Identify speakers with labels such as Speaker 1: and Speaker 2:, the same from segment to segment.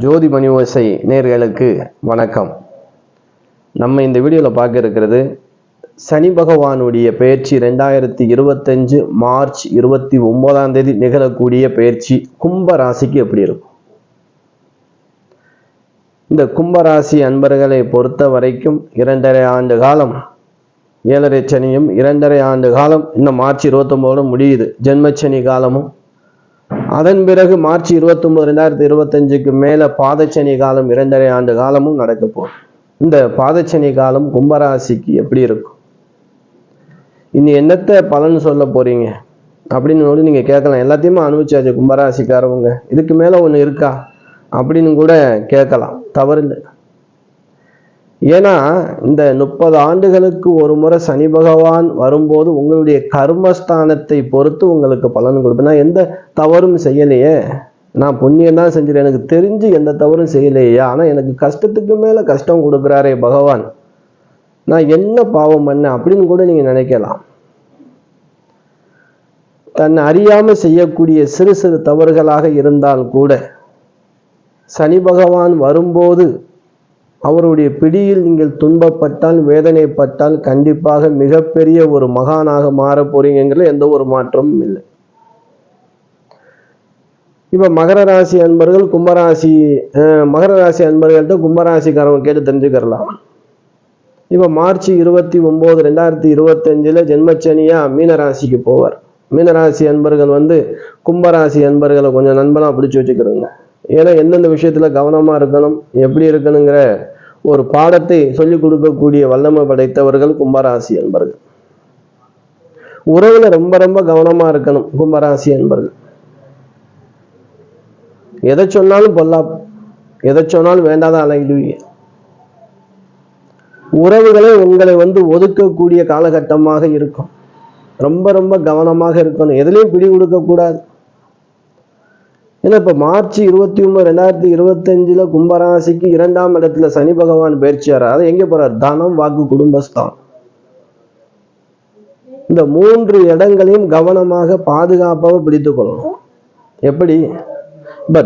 Speaker 1: ஜோதி மணி ஓசை நேயர்களுக்கு வணக்கம். நம்ம இந்த வீடியோவில் பார்க்க இருக்கிறது சனி பகவானுடைய பெயர்ச்சி 2025 மார்ச் 29 நிகழக்கூடிய பெயர்ச்சி கும்ப ராசிக்கு எப்படி இருக்கும். இந்த கும்பராசி அன்பர்களை பொறுத்த வரைக்கும் 2.5 ஆண்டு காலம் 7.5 சனியும் 2.5 ஆண்டு காலம் இன்னும் மார்ச் 29 முடியுது. ஜென்மச்சனி காலமும் அதன் பிறகு மார்ச் 29 2025க்கு மேல பாதச்சனி காலம் 2.5 ஆண்டு காலமும் நடக்க போகுது. இந்த பாதச்சனி காலம் கும்பராசிக்கு எப்படி இருக்கும், இனி என்னத்தை பலன் சொல்ல போறீங்க அப்படின்னு நீங்க கேட்கலாம். எல்லாத்தையுமே அனுபவிச்சாச்சு கும்பராசிக்காரவங்க, இதுக்கு மேல ஒண்ணு இருக்கா அப்படின்னு கூட கேட்கலாம், தவறு. ஏன்னா இந்த 30 ஆண்டுகளுக்கு ஒரு முறை சனி பகவான் வரும்போது உங்களுடைய கர்மஸ்தானத்தை பொறுத்து உங்களுக்கு பலன் கொடுப்பேன். நான் எந்த தவறும் செய்யலையே, நான் புண்ணியம் தான் செஞ்சிருக்கேன், எனக்கு தெரிஞ்சு எந்த தவறும் செய்யலையே, ஆனா எனக்கு கஷ்டத்துக்கு மேல கஷ்டம் கொடுக்குறாரே பகவான், நான் என்ன பாவம் பண்ண அப்படின்னு கூட நீங்க நினைக்கலாம். தன்னை அறியாம செய்யக்கூடிய சிறு சிறு தவறுகளாக இருந்தால் கூட சனி பகவான் வரும்போது அவருடைய பிடியில் நீங்கள் துன்பப்பட்டால் வேதனைப்பட்டால் கண்டிப்பாக மிகப்பெரிய ஒரு மகானாக மாற போறீங்கிறதுல எந்த ஒரு மாற்றமும் இல்லை. இப்ப மகர ராசி அன்பர்கள் மகர ராசி அன்பர்கள்ட்ட கும்பராசிக்காரங்க கேட்டு தெரிஞ்சுக்கலாம். இப்ப மார்ச் 29 2025 ஜென்மச்சனியா மீனராசிக்கு போவார். மீனராசி அன்பர்கள் கும்பராசி அன்பர்களை கொஞ்சம் நண்பனா பிடிச்சு வச்சுக்கிறோங்க. ஏன்னா எந்தெந்த விஷயத்துல கவனமா இருக்கணும், எப்படி இருக்கணுங்கிற ஒரு பாடத்தை சொல்லிக் கொடுக்கக்கூடிய வல்லமை படைத்தவர்கள் கும்பராசி அன்பர்கள். உறவுல ரொம்ப ரொம்ப கவனமா இருக்கணும் கும்பராசி அன்பர்கள். எதை சொன்னாலும் எதை சொன்னாலும் வேண்டாதான் அலையிடுவீங்க. உறவுகளை உங்களை ஒதுக்கக்கூடிய காலகட்டமாக இருக்கும். ரொம்ப ரொம்ப கவனமாக இருக்கணும், எதுலையும் பிடி கொடுக்க கூடாது. ஏன்னா இப்ப மார்ச் 21 2025 கும்பராசிக்கு 2ஆம் இடத்துல சனி பகவான் பயிற்சியார். அதை எங்க போறார்? தனம், வாக்கு, குடும்பஸ்தானம். இந்த 3 இடங்களையும் கவனமாக பாதுகாப்பாக பிடித்துக் கொள்ளணும். எப்படி? இப்ப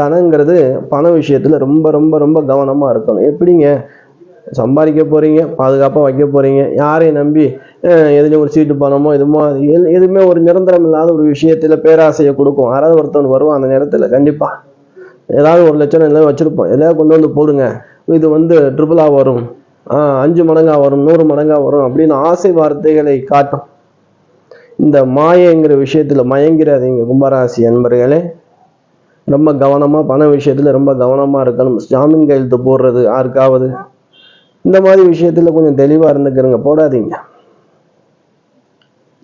Speaker 1: தனங்கிறது பண விஷயத்துல ரொம்ப ரொம்ப ரொம்ப கவனமா இருக்கணும். எப்படிங்க? சம்பாதிக்க போறீங்க, பாதுகாப்பா வைக்க போறீங்க, யாரையும் நம்பி எதுலையும் ஒரு சீட்டு பணமோ எதுவுமே ஒரு நிரந்தரம் இல்லாத ஒரு விஷயத்துல பேராசையை கொடுக்கும். யாராவது ஒருத்தவங்க வருவான் அந்த நேரத்துல, கண்டிப்பா ஏதாவது 1 லட்சம் எல்லாம் வச்சிருப்போம், எதாவது கொண்டு போடுங்க, இது ட்ரிபிளா வரும், 5 மடங்கா வரும், 100 மடங்கா வரும் அப்படின்னு ஆசை வார்த்தைகளை காட்டும். இந்த மாயங்கிற விஷயத்துல மயங்கிறாதீங்க கும்பராசி அன்பர்களே. ரொம்ப கவனமா பண விஷயத்துல ரொம்ப கவனமா இருக்கணும். ஜாமீன் கையெழுத்து போடுறது யாருக்காவது இந்த மாதிரி விஷயத்துல கொஞ்சம் தெளிவா இருந்துக்கிறங்க, போடாதீங்க.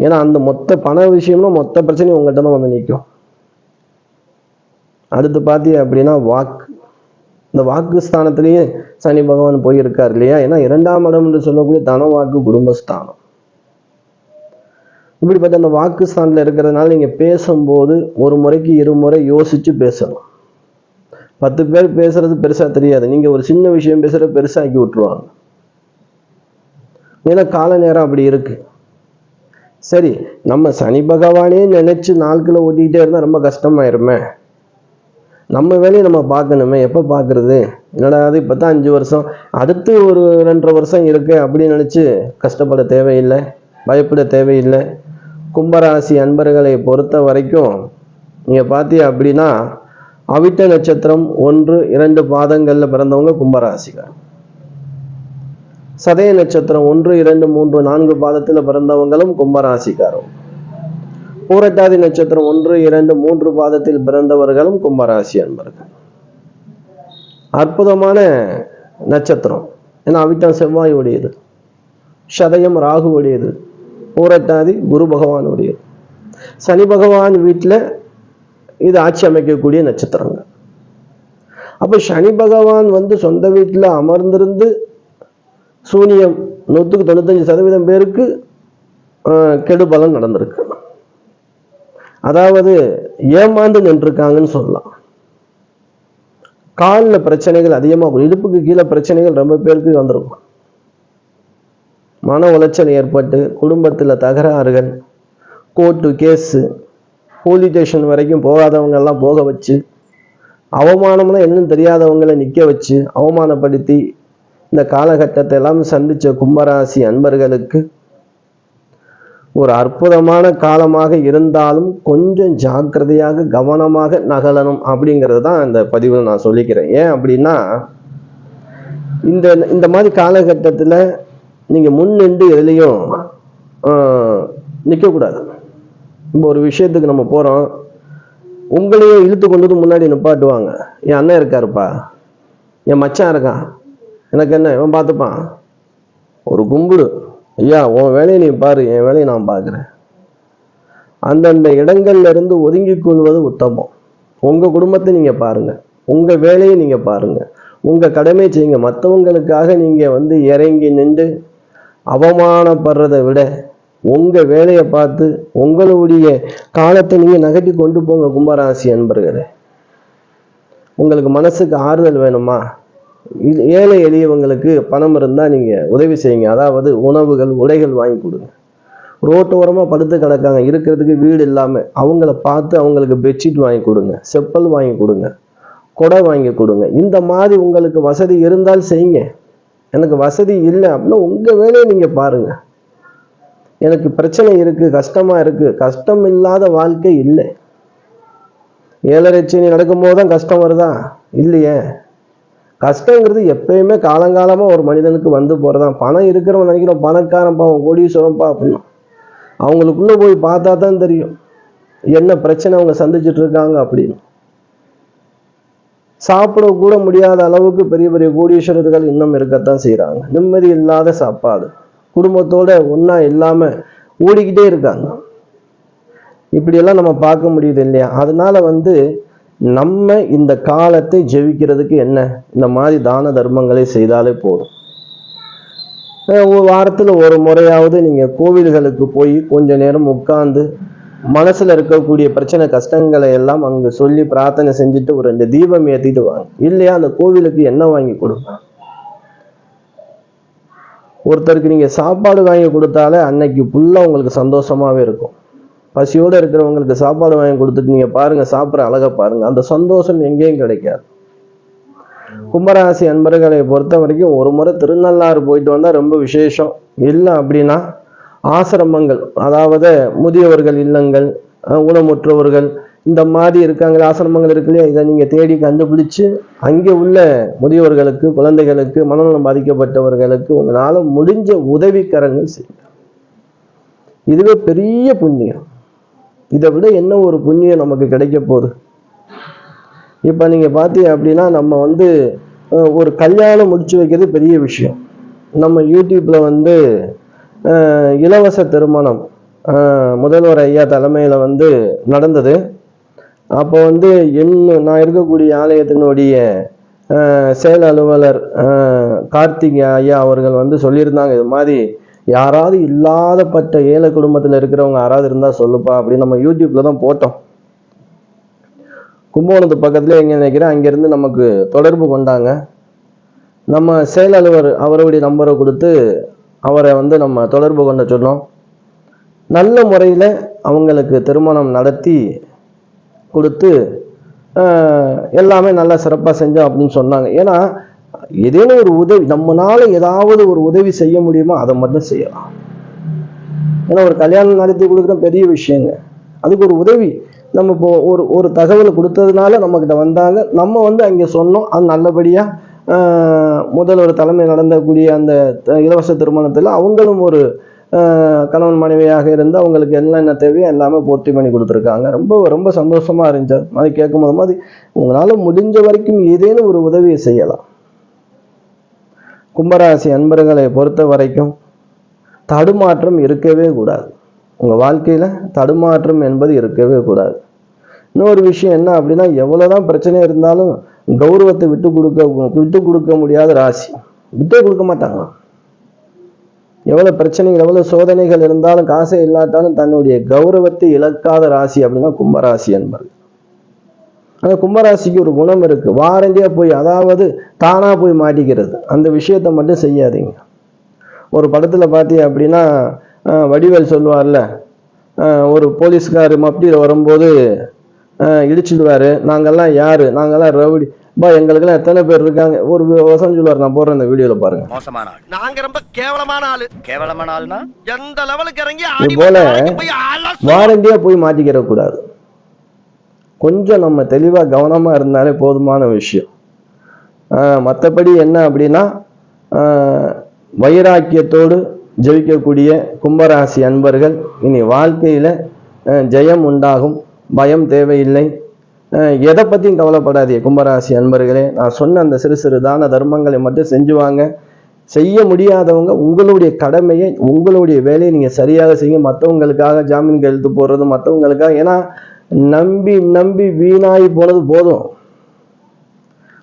Speaker 1: ஏன்னா அந்த மொத்த பண விஷயம்னா மொத்த பிரச்சனையும் உங்கள்கிட்ட தான் நிற்கும். அடுத்து பார்த்தீங்க அப்படின்னா வாக்கு. இந்த வாக்கு ஸ்தானத்திலேயே சனி பகவான் போயிருக்கார் இல்லையா? ஏன்னா 2ஆம் இடம் என்று சொல்லக்கூடிய தன, வாக்கு, குடும்பஸ்தானம். இப்படிப்பட்ட அந்த வாக்கு ஸ்தானத்துல இருக்கிறதுனால நீங்க பேசும்போது ஒரு முறைக்கு 2 முறை யோசிச்சு பேசணும். 10 பேர் பேசுறது பெருசா தெரியாது, நீங்க ஒரு சின்ன விஷயம் பேசுற பெருசாக்கி விட்டுருவாங்க. ஏன்னா கால நேரம் அப்படி இருக்கு. சரி, நம்ம சனி பகவானே நினைச்சு நாட்களை ஓட்டிக்கிட்டே இருந்தா ரொம்ப கஷ்டமாயிருமே. நம்ம வேலையை நம்ம பார்க்கணுமே. எப்ப பார்க்கறது? என்னடா அது இப்பதான் 5 வருஷம், அடுத்து ஒரு 2.5 வருஷம் இருக்கு அப்படின்னு நினைச்சு கஷ்டப்பட தேவையில்லை, பயப்பட தேவையில்லை. கும்பராசி அன்பர்களை பொறுத்த வரைக்கும் நீங்க பார்த்தீங்க அப்படின்னா அவிட்ட நட்சத்திரம் 1, 2 பாதங்கள்ல பிறந்தவங்க கும்பராசிக்கார். சதய நட்சத்திரம் 1, 2, 3, 4 பாதத்துல பிறந்தவங்களும் கும்பராசிக்காரர். பூரட்டாதி நட்சத்திரம் 1, 2, 3 பாதத்தில் பிறந்தவர்களும் கும்பராசி அன்பர்கள். அற்புதமான நட்சத்திரம். ஏன்னா அவிட்டம் செவ்வாய் உடையது, சதயம் ராகு உடையது, பூரட்டாதி குரு பகவான் உடையது. சனி பகவான் வீட்டுல இது ஆட்சி அமைக்கக்கூடிய நட்சத்திரங்க. அப்ப சனி பகவான் சொந்த வீட்டுல அமர்ந்திருந்து சூனியம் 195% பேருக்கு கெடுபலம் நடந்திருக்கு. அதாவது ஏமாந்து நின்றுருக்காங்கன்னு சொல்லலாம். காலில் பிரச்சனைகள் அதிகமாக, இடுப்புக்கு கீழே பிரச்சனைகள் ரொம்ப பேருக்கு வந்திருக்கும். மன உளைச்சல் ஏற்பட்டு குடும்பத்துல தகராறுகள், கோர்ட்டு கேஸு, போலீஸ் ஸ்டேஷன் வரைக்கும் போகாதவங்க எல்லாம் போக வச்சு அவமானம்னா என்னன்னு தெரியாதவங்களை நிற்க வச்சு அவமானப்படுத்தி இந்த காலகட்டத்தை எல்லாம் சந்திச்ச கும்பராசி அன்பர்களுக்கு ஒரு அற்புதமான காலமாக இருந்தாலும் கொஞ்சம் ஜாக்கிரதையாக கவனமாக நகலணும் அப்படிங்கிறது தான் இந்த பதிவில் நான் சொல்லிக்கிறேன். ஏன் அப்படின்னா இந்த இந்த மாதிரி காலகட்டத்தில் நீங்கள் முன்னின்று எதுலேயும் நிற்கக்கூடாது. இப்போ ஒரு விஷயத்துக்கு நம்ம போகிறோம், உங்களையும் இழுத்து கொண்டு முன்னாடி நிப்பாட்டுவாங்க. என் அண்ணன் இருக்காருப்பா, என் மச்சான் இருக்கான், எனக்கு என்ன இவன் பார்த்துப்பான். ஒரு கும்பிடு, ஐயா உன் வேலையை நீ பாரு, என் வேலையை நான் பார்க்குறேன். அந்தந்த இடங்கள்ல இருந்து ஒதுங்கி கொள்வது உத்தமம். உங்கள் குடும்பத்தை நீங்கள் பாருங்கள், உங்கள் வேலையை நீங்கள் பாருங்கள், உங்கள் கடமை செய்யுங்க. மற்றவங்களுக்காக நீங்கள் இறங்கி நின்று அவமானப்படுறதை விட உங்கள் வேலையை பார்த்து உங்களுடைய காலத்தை நீங்கள் நகட்டி கொண்டு போங்க. கும்பராசி அன்பர்களே, உங்களுக்கு மனசுக்கு ஆறுதல் வேணுமா? ஏழை எளியவங்களுக்கு பணம் இருந்தால் நீங்கள் உதவி செய்யுங்க. அதாவது உணவுகள் உடைகள் வாங்கி கொடுங்க. ரோட்டோரமாக படுத்து கிடக்காங்க, இருக்கிறதுக்கு வீடு இல்லாமல், அவங்கள பார்த்து அவங்களுக்கு பெட்ஷீட் வாங்கி கொடுங்க, செப்பல் வாங்கி கொடுங்க, கொடை வாங்கி கொடுங்க. இந்த மாதிரி உங்களுக்கு வசதி இருந்தால் செய்யுங்க. எனக்கு வசதி இல்லை அப்படின்னா உங்கள் வேலையை நீங்கள் பாருங்கள். எனக்கு பிரச்சனை இருக்குது, கஷ்டமாக இருக்குது, கஷ்டம் இல்லாத வாழ்க்கை இல்லை. 7.5 சனி நடக்கும்போது தான் கஷ்டம் வருதா? இல்லையே. கஷ்டங்கிறது எப்பயுமே காலங்காலமாக ஒரு மனிதனுக்கு வந்து போகிறதான். பணம் இருக்கிறவன் நினைக்கிறோம் பணக்காரன்ப்பா, அவன் கோடீஸ்வரன்ப்பா அப்படின்னா, அவங்களுக்குள்ளே போய் பார்த்தா தான் தெரியும் என்ன பிரச்சனை அவங்க சந்திச்சுட்டு இருக்காங்க அப்படின்னு. சாப்பிட கூட முடியாத அளவுக்கு பெரிய பெரிய கோடீஸ்வரர்கள் இன்னும் இருக்கத்தான் செய்கிறாங்க. நிம்மதி இல்லாத சாப்பாடு, குடும்பத்தோட ஒன்றா இல்லாமல் ஓடிக்கிட்டே இருக்காங்க. இப்படியெல்லாம் நம்ம பார்க்க முடியுது இல்லையா? அதனால நம்ம இந்த காலத்தை ஜெயிக்கிறதுக்கு என்ன, இந்த மாதிரி தான தர்மங்களை செய்தாலே போதும். ஒரு வாரத்தில் ஒரு முறையாவது நீங்கள் கோவில்களுக்கு போய் கொஞ்ச நேரம் உட்கார்ந்து மனசில் இருக்கக்கூடிய பிரச்சனை கஷ்டங்களை எல்லாம் அங்கே சொல்லி பிரார்த்தனை செஞ்சுட்டு ஒரு 2 தீபம் ஏற்றிட்டு வாங்க. இல்லையா அந்த கோவிலுக்கு என்ன வாங்கி கொடுங்க. ஒருத்தருக்கு நீங்கள் சாப்பாடு வாங்கி கொடுத்தாலே அன்னைக்கு ஃபுல்லாக உங்களுக்கு சந்தோஷமாகவே இருக்கும். பசியோடு இருக்கிறவங்களுக்கு சாப்பாடு வாங்கி கொடுத்துட்டு நீங்கள் பாருங்கள், சாப்பிட்ற அழகை பாருங்கள். அந்த சந்தோஷம் எங்கேயும் கிடைக்காது. கும்பராசி அன்பர்களை பொறுத்த வரைக்கும் ஒரு முறை திருநள்ளாறு போயிட்டு வந்தால் ரொம்ப விசேஷம். இல்லை அப்படின்னா ஆசிரமங்கள், அதாவது முதியவர்கள் இல்லங்கள், ஊனமுற்றவர்கள், இந்த மாதிரி இருக்காங்க ஆசிரமங்கள் இருக்கு இல்லையா, இதை நீங்கள் தேடி கண்டுபிடிச்சு அங்கே உள்ள முதியவர்களுக்கு, குழந்தைகளுக்கு, மனநலம் பாதிக்கப்பட்டவர்களுக்கு உங்களால் முடிஞ்ச உதவிக்கரங்கள் செய்யுங்க. இதுவே பெரிய புண்ணியம். இதை விட என்ன ஒரு புண்ணியம் நமக்கு கிடைக்க போகுது? இப்போ நீங்கள் பார்த்தீங்க அப்படின்னா நம்ம ஒரு கல்யாணம் முடிச்சு வைக்கிறது பெரிய விஷயம். நம்ம யூடியூப்பில் இலவச திருமணம் முதல்வர் ஐயா தலைமையில் நடந்தது. அப்போ நான் இருக்கக்கூடிய ஆலயத்தினுடைய செயல் அலுவலர் கார்த்திக் ஐயா அவர்கள் சொல்லியிருந்தாங்க, இது மாதிரி யாராவது இல்லாதப்பட்ட ஏழை குடும்பத்தில் இருக்கிறவங்க யாராவது இருந்தால் சொல்லுப்பா அப்படின்னு. நம்ம யூடியூப்பில் தான் போட்டோம். கும்பகோணத்து பக்கத்துல எங்கே நினைக்கிறேன், அங்கேருந்து நமக்கு தொடர்பு கொண்டாங்க. நம்ம செயல் அலுவலர் அவருடைய நம்பரை கொடுத்து அவரை நம்ம தொடர்பு கொண்ட சொன்னோம். நல்ல முறையில் அவங்களுக்கு திருமணம் நடத்தி கொடுத்து எல்லாமே நல்லா சிறப்பாக செஞ்சோம் அப்படின்னு சொன்னாங்க. ஏன்னா ஏதேனும் ஒரு உதவி, நம்மளால ஏதாவது ஒரு உதவி செய்ய முடியுமோ அதை மட்டும் செய்யலாம். ஏன்னா ஒரு கல்யாணம் நடத்தி கொடுக்குற பெரிய விஷயங்க, அதுக்கு ஒரு உதவி. நம்ம இப்போ ஒரு தகவலை கொடுத்ததுனால நம்மக்கிட்ட வந்தாங்க, நம்ம அங்கே சொன்னோம். அது நல்லபடியாக முதல் ஒரு தலைமை நடந்தக்கூடிய அந்த இலவச திருமணத்தில் அவங்களும் ஒரு கணவன் மனைவியாக இருந்து அவங்களுக்கு என்னென்ன தேவையோ எல்லாமே பூர்த்தி பண்ணி கொடுத்துருக்காங்க. ரொம்ப ரொம்ப சந்தோஷமாக இருந்துச்சு. அது கேட்கும் போது மாதிரி உங்களால் முடிஞ்ச வரைக்கும் ஏதேனும் ஒரு உதவியை செய்யலாம். கும்பராசி அன்பர்களை பொறுத்த வரைக்கும் தடுமாற்றம் இருக்கவே கூடாது. உங்கள் வாழ்க்கையில் தடுமாற்றம் என்பது இருக்கவே கூடாது. இன்னொரு விஷயம் என்ன அப்படின்னா, எவ்வளோதான் பிரச்சனை இருந்தாலும் கௌரவத்தை விட்டு கொடுக்க முடியாத ராசி. விட்டே கொடுக்க மாட்டாங்க. எவ்வளோ பிரச்சனைகள், எவ்வளோ சோதனைகள் இருந்தாலும், காசே இல்லாட்டாலும் தன்னுடைய கௌரவத்தை இழக்காத ராசி அப்படின்னா கும்பராசி என்பது. ஆனால் கும்பராசிக்கு ஒரு குணம் இருக்கு, வாரண்டியா போய், அதாவது தானா போய் மாட்டிக்கிறது. அந்த விஷயத்தை மட்டும் செய்யாதீங்க. ஒரு படத்துல பார்த்தீங்க அப்படின்னா வடிவேல் சொல்லுவார்ல, ஒரு போலீஸ்கார் மப்டியில் வரும்போது இடிச்சிடுவாரு. நாங்கெல்லாம் யாரு, நாங்கெல்லாம் ரவுடி எங்களுக்கெல்லாம் எத்தனை பேர் இருக்காங்க. ஒரு வசனம் சொல்லுவார், நான் போடுற இந்த வீடியோல பாருங்க.
Speaker 2: மோசமான ஆள், நாங்க ரொம்ப கேவலமான ஆளு. கேவலமான ஆள்னா எந்த லெவலுக்கு இறங்கி
Speaker 1: இது போல வாரண்டியா போய் மாட்டிக்கிற கூடாது. கொஞ்சம் நம்ம தெளிவா கவனமா இருந்தாலே போதுமான விஷயம். மற்றபடி என்ன அப்படின்னா, வைராக்கியத்தோடு ஜெயிக்கக்கூடிய கும்பராசி அன்பர்கள் இனி வாழ்க்கையில ஜெயம் உண்டாகும். பயம் தேவையில்லை. எதை பற்றியும் கவலைப்படாதீங்க கும்பராசி அன்பர்களே. நான் சொன்ன அந்த சிறு சிறு தான தர்மங்களை மட்டும் செஞ்சுவாங்க. செய்ய முடியாதவங்க உங்களுடைய கடமையை, உங்களுடைய வேலையை நீங்கள் சரியாக செய்ய. மற்றவங்களுக்காக ஜாமீன் கையெழுத்து போடுறது, மற்றவங்களுக்காக, ஏன்னா நம்பி நம்பி வீணாகி போனது போதும்.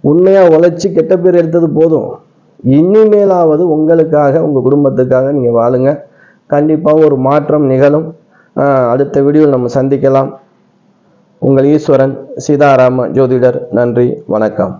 Speaker 1: உண்மையாக உழைச்சி கெட்ட பேர் எடுத்தது போதும். இனிமேலாவது உங்களுக்காக, உங்கள் குடும்பத்துக்காக நீங்கள் வாழுங்க. கண்டிப்பாக ஒரு மாற்றம் நிகழும். அடுத்த வீடியோவில் நம்ம சந்திக்கலாம். உங்கள் ஈஸ்வரன் சீதாராம ஜோதிடர். நன்றி, வணக்கம்.